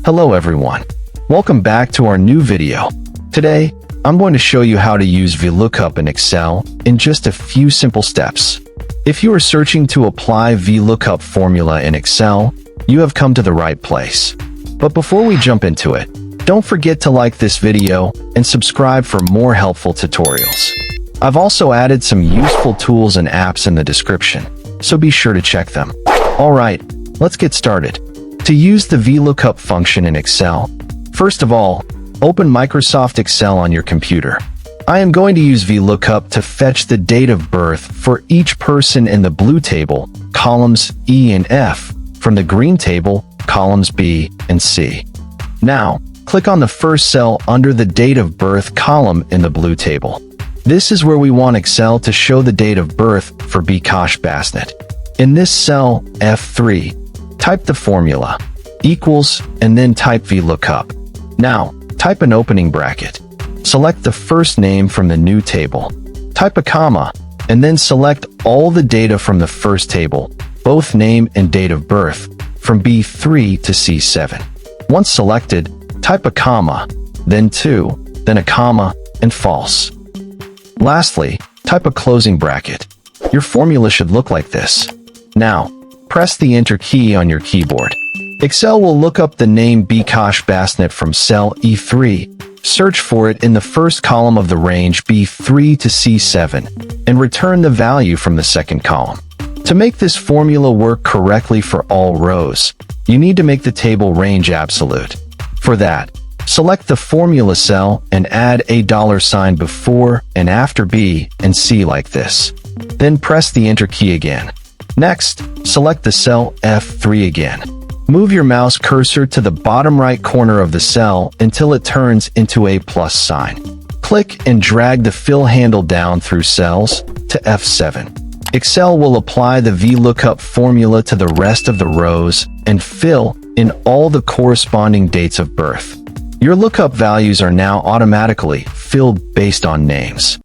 Hello everyone. Welcome back to our new video. Today, I'm going to show you how to use VLOOKUP in Excel in just a few simple steps. If you are searching to apply VLOOKUP formula in Excel, you have come to the right place. But before we jump into it, don't forget to like this video and subscribe for more helpful tutorials. I've also added some useful tools and apps in the description, so be sure to check them. Alright, let's get started. To use the VLOOKUP function in Excel, first of all, open Microsoft Excel on your computer. I am going to use VLOOKUP to fetch the date of birth for each person in the blue table, columns E and F, from the green table, columns B and C. Now, click on the first cell under the date of birth column in the blue table. This is where we want Excel to show the date of birth for Bikosh Basnet. In this cell, F3, type the formula, equals, and then type VLOOKUP. Now, type an opening bracket. Select the first name from the new table. Type a comma, and then select all the data from the first table, both name and date of birth, from B3 to C7. Once selected, type a comma, then 2, then a comma, and false. Lastly, type a closing bracket. Your formula should look like this. Now, press the Enter key on your keyboard. Excel will look up the name Bikosh Basnet from cell E3, search for it in the first column of the range B3 to C7, and return the value from the second column. To make this formula work correctly for all rows, you need to make the table range absolute. For that, select the formula cell and add a $sign before and after B and C like this. Then press the Enter key again. Next, select the cell F3 again. Move your mouse cursor to the bottom right corner of the cell until it turns into a plus sign. Click and drag the fill handle down through cells to F7. Excel will apply the VLOOKUP formula to the rest of the rows and fill in all the corresponding dates of birth. Your lookup values are now automatically filled based on names.